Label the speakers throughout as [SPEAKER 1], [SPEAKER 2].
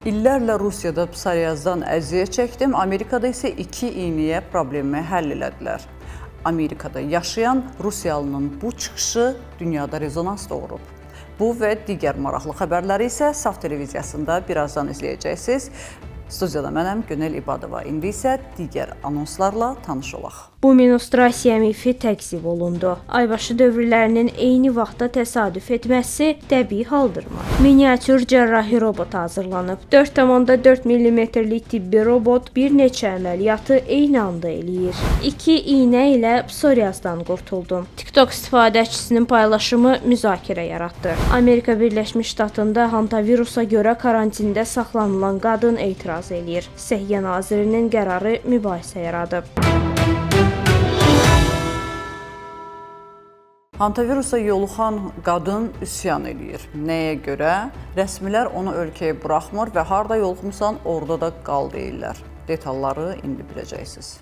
[SPEAKER 1] İllərlə Rusiyada psoriazdan əziyyət çəkdim, Amerikada isə 2 iynəyə problemi həll elədilər. Amerikada yaşayan Rusiyalının bu çıxışı dünyada rezonans doğurub. Bu və digər maraqlı xəbərləri isə Saf televiziyasında birazdan izləyəcəksiniz. Studiyada mənəm Günel İbadova. İndi isə digər anonslarla tanış olaq.
[SPEAKER 2] Bu menstruasiya mifi təkzib olundu. Aybaşı dövrlərinin eyni vaxtda təsadüf etməsi təbii haldırmı? Miniatür cərrahi robot hazırlanıb. 4,4 mm-lik tibbi robot bir neçə əməliyyatı eyni anda eləyir. 2 iynə ilə psoriazdan qurtuldum. TikTok istifadəçisinin paylaşımı müzakirə yaratdı. Amerika Birləşmiş Ştatında hantavirusa görə karantində saxlanılan qadın etiraz eləyir. Səhiyyə Nazirinin qərarı mübahisə yaradıb.
[SPEAKER 1] Hantavirusa yoluxan qadın üsyan eləyir. Nəyə görə? Rəsmilər onu ölkəyə buraxmır və harda yoluxmusan orada da qal deyirlər. Detalları indi biləcəksiniz.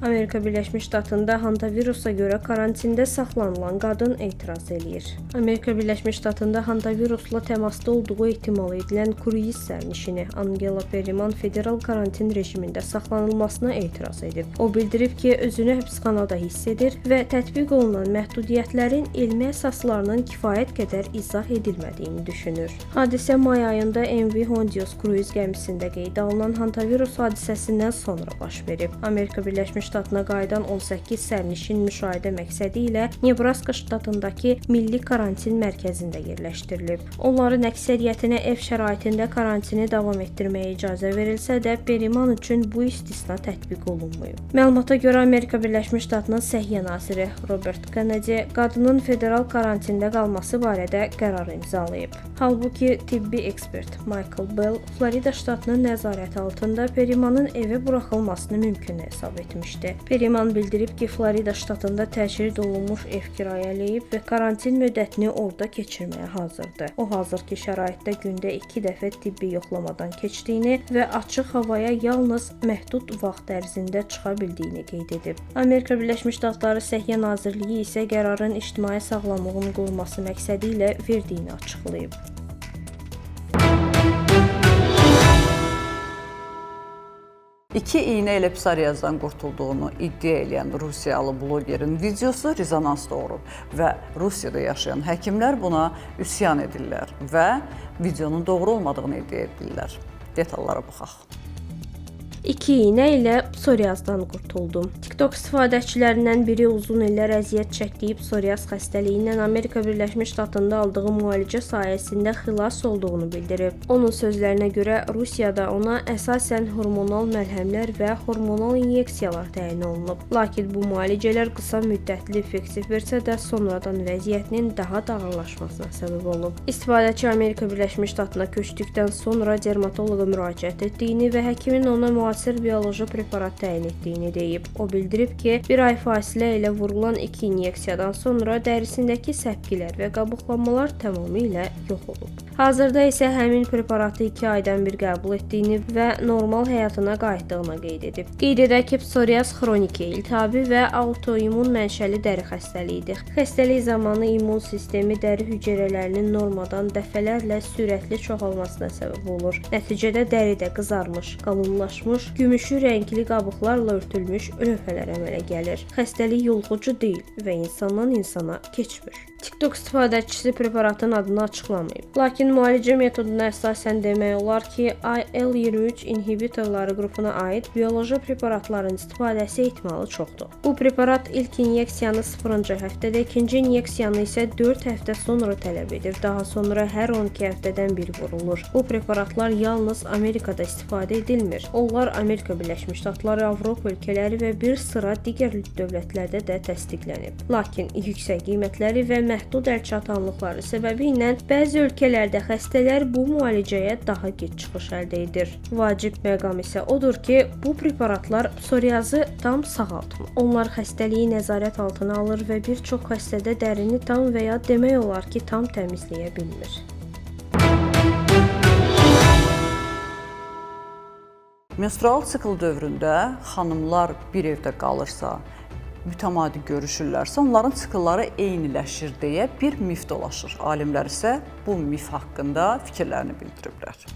[SPEAKER 2] Amerika Birləşmiş Ştatında hantavirusa görə karantində saxlanılan qadın etiraz eləyir. Amerika Birləşmiş Ştatında hantavirusla təmasda olduğu ehtimal edilən kruiz sərnişini Angela Perryman federal karantin rejimində saxlanılmasına etiraz edib. O bildirib ki, özünü həbsxanada hiss edir və tətbiq olunan məhdudiyyətlərin elmi əsaslarının kifayət qədər izah edilmədiyini düşünür. Hadisə may ayında MV Hondios kruiz gəmisində qeydə alınan hantavirus hadisəsindən sonra baş verib. Amerika Birləşmiş Ştatına qayıdan 18 sərnişin müşahidə məqsədi ilə Nebraska ştatındakı milli karantin mərkəzində yerləşdirilib. Onların əksəriyyətinə ev şəraitində karantini davam etdirməyə icazə verilsə də, Perryman üçün bu istisna tətbiq olunmayıb. Məlumata görə Amerika Birləşmiş Ştatının Səhiyyə Naziri Robert Kennedy qadının federal karantində qalması barədə qərar imzalayıb. Halbuki tibbi ekspert Michael Bell Florida ştatının nəzarəti altında Perrymanın evə buraxılmasını mümkün hesab etmişdi. Perryman bildirib ki, Florida ştatında təşrid olunmuş ev kirayələyib və karantin müddətini orada keçirməyə hazırdır. O, hazırki şəraitdə gündə 2 dəfə tibbi yoxlamadan keçdiyini və açıq havaya yalnız məhdud vaxt ərzində çıxa bildiyini qeyd edib. Amerika Birləşmiş Ştatları Səhiyyə Nazirliyi isə qərarın ictimai sağlamlığın qorunması məqsədi ilə verdiyini açıqlayıb.
[SPEAKER 1] İki iynə ilə psoriazdan qurtulduğunu iddia edən Rusiyalı blogerin videosu rezonans doğurub və Rusiyada yaşayan həkimlər buna üsyan edirlər və videonun doğru olmadığını iddia edirlər. Detallara baxaq.
[SPEAKER 2] 2 iynə ilə psoriazdan qurtuldum. TikTok istifadəçilərindən biri uzun illər əziyyət çəkdiyi psoriaz xəstəliyindən Amerika Birləşmiş Ştatında aldığı müalicə sayəsində xilas olduğunu bildirib. Onun sözlərinə görə Rusiyada ona əsasən hormonal məlhəmlər və hormonal inyeksiyalar təyin olunub. Lakin bu müalicələr qısa müddətli effektiv versə də sonradan vəziyyətinin daha da ağırlaşmasına səbəb olub. İstifadəçi Amerika Birləşmiş Ştatına köçdükdən sonra dermatoloqa müraciət etdiyini və həkimin ona müasir bioloji preparat təyin etdiyini deyib. O bildirib ki, bir ay fasilə ilə vurulan 2 inyeksiyadan sonra dərisindəki səpkilər və qabıqlanmalar tamamilə yox olub. Hazırda isə həmin preparatı 2 aydan bir qəbul etdiyini və normal həyatına qayıtdığını qeyd edib. Qeyd edək ki, psoriaz xroniki iltihabi və autoimmun mənşəli dəri xəstəliyidir. Xəstəlik zamanı immun sistemi dəri hüceyrələrinin normadan dəfələrlə sürətli çoxalmasına səbəb olur. Nəticədə dəridə qızarmış, qalınlaşmış, gümüşü rəngli qabıqlarla örtülmüş lövhələr əmələ gəlir. Xəstəlik yoluxucu deyil və insandan insana keçmir. TikTok istifadəçisi preparatın adını açıqlamayıb. Lakin müalicə metoduna əsasən demək olar ki, IL-23 inhibitorları qrupuna aid bioloji preparatların istifadəsi ehtimalı çoxdur. Bu preparat ilk inyeksiyanı 0-cı həftədə, ikinci inyeksiyanı isə 4 həftə sonra tələb edir. Daha sonra hər 12 həftədən bir vurulur. Bu preparatlar yalnız Amerikada istifadə edilmir. Onlar Amerika Birləşmiş Ştatları, Avropa ölkələri və bir sıra digər dövlətlərdə də təsdiqlənib. Lakin yüksək qiymətləri və məhdud əlçatanlıqları səbəbilə bəzi ölkələrdə xəstələr bu müalicəyə daha gec çıxış əldə edir. Vacib məqam isə odur ki, bu preparatlar psoriazı tam sağaltmır. Onlar xəstəliyi nəzarət altına alır və bir çox xəstədə dərini tam və ya demək olar ki, tam təmizləyə bilmir.
[SPEAKER 1] Menstrual sikl dövründə xanımlar bir evdə qalırsa, mütəmadi görüşürlərsə, onların siklları eyniləşir deyə bir mif dolaşır. Alimlər isə bu mif haqqında fikirlərini bildiriblər.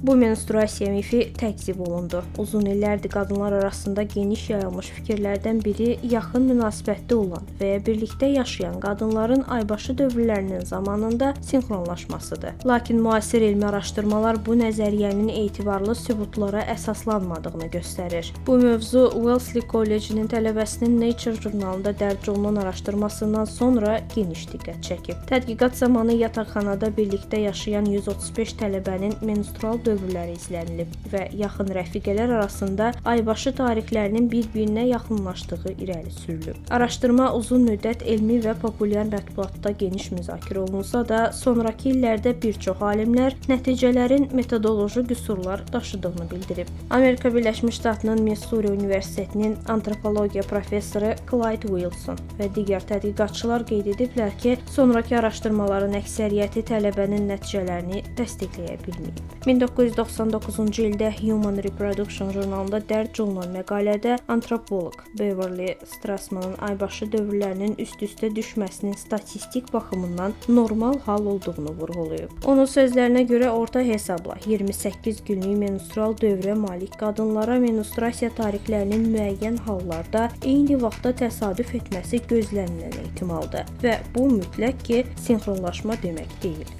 [SPEAKER 2] Bu menstruasiya mifi təkzib olundu. Uzun illərdir qadınlar arasında geniş yayılmış fikirlərdən biri yaxın münasibətdə olan və ya birlikdə yaşayan qadınların aybaşı dövrlərinin zamanında sinxronlaşmasıdır. Lakin müasir elmi araşdırmalar bu nəzəriyyənin etibarlı sübutlara əsaslanmadığını göstərir. Bu mövzu Wellesley Kollecinin tələbəsinin Nature jurnalında dərc olunan araşdırmasından sonra geniş diqqət çəkib. Tədqiqat zamanı yataqxanada birlikdə yaşayan 135 tələbənin menstrual dövrləri izlənilib və yaxın rəfiqələr arasında aybaşı tarixlərinin bir-birinə yaxınlaşdığı irəli sürülüb. Araşdırma uzun müddət elmi və populyar mətbuatda geniş müzakirə olunsa da, sonrakı illərdə bir çox alimlər nəticələrin metodoloji qüsurlar daşıdığını bildirib. Amerika Birləşmiş Ştatlarının Missouri Universitetinin antropologiya professoru Clyde Wilson və digər tədqiqatçılar qeyd ediblər ki, sonrakı araşdırmaların əksəriyyəti tələbənin nəticələrini təsdiqləyə bilməyib. 1999-cu ildə Human Reproduction jurnalında dərc olunan məqalədə antropoloq Beverly Strassmanın aybaşı dövrlərinin üst-üstə düşməsinin statistik baxımından normal hal olduğunu vurğulayıb. Onun sözlərinə görə orta hesabla 28 günlük menstrual dövrə malik qadınlara menstruasiya tarixlərinin müəyyən hallarda eyni vaxtda təsadüf etməsi gözlənilən ehtimaldır və bu mütləq ki, sinxronlaşma demək deyil.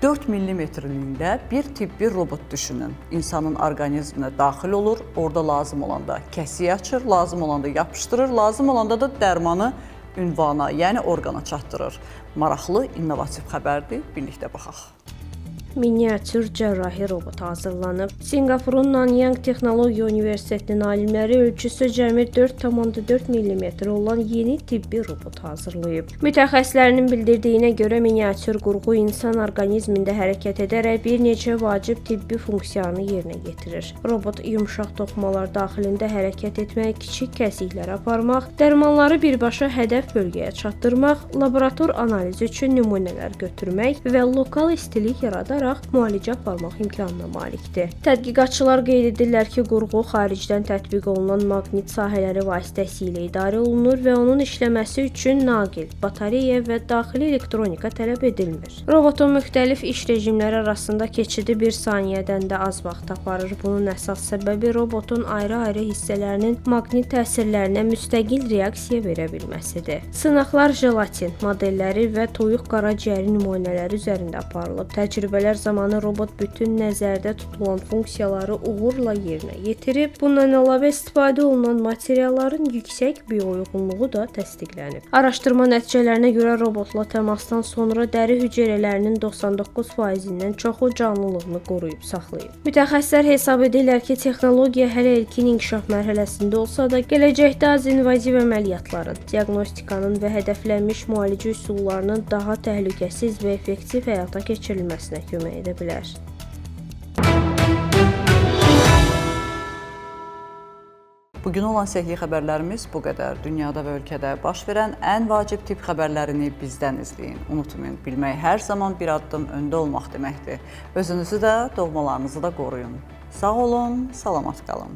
[SPEAKER 1] Dörd millimetrliyində bir tibbi robot düşünün. İnsanın orqanizminə daxil olur, orada lazım olanda kəsiyi açır, lazım olanda yapışdırır, lazım olanda da dərmanı ünvana, yəni orqana çatdırır. Maraqlı, innovativ xəbərdir, birlikdə baxaq.
[SPEAKER 2] Miniatür cərrahi robot hazırlanıb. Singapurun Nanyang Texnologiya Universitetinin alimləri ölçüsü cəmi 4,4 mm olan yeni tibbi robot hazırlayıb. Mütəxəssislərin bildirdiyinə görə miniatür qurğu insan orqanizmində hərəkət edərək bir neçə vacib tibbi funksiyanı yerinə yetirir. Robot yumşaq toxumalar daxilində hərəkət etmək, kiçik kəsiklər aparmaq, dərmanları birbaşa hədəf bölgəyə çatdırmaq, laborator analizi üçün nümunələr götürmək və lokal istilik yaradaraq müalicə aparmaq imkanına malikdir. Tədqiqatçılar qeyd edirlər ki, qurğu xaricdən tətbiq olunan maqnit sahələri vasitəsilə idarə olunur və onun işləməsi üçün naqil, batareya və daxili elektronika tələb edilmir. Robotun müxtəlif iş rejimləri arasında keçidi 1 saniyədən də az vaxt aparır. Bunun əsas səbəbi robotun ayrı-ayrı hissələrinin maqnit təsirlərinə müstəqil reaksiya verə bilməsidir. Sınaqlar jelatin modelləri və toyuq qaraciyəri nümunələri üzərində aparılıb. Təcrübələr zamanı robot bütün nəzərdə tutulan funksiyaları uğurla yerinə yetirib. Bundan əlavə istifadə olunan materialların yüksək biouyğunluğu da təsdiqlənib. Araşdırma nəticələrinə görə robotla təmasdan sonra dəri hüceyrələrinin 99%-dən çoxu canlılığını qoruyub saxlayıb. Mütəxəssislər hesab edirlər ki, texnologiya hələ ilkin inkişaf mərhələsində olsa da, gələcəkdə az invaziv əməliyyatların, diaqnostikanın və hədəflənmiş müalicə üsullarının daha təhlükəsiz və effektiv həyata keçirilməsinə kömək edə bilər.
[SPEAKER 1] Bugün olan səhiyyə xəbərlərimiz bu qədər. Dünyada və ölkədə baş verən ən vacib tibb xəbərlərini bizdən izləyin. Unutmayın, bilmək hər zaman bir addım öndə olmaq deməkdir. Özünüzü də, doğmalarınızı da qoruyun. Sağ olun, salamat qalın.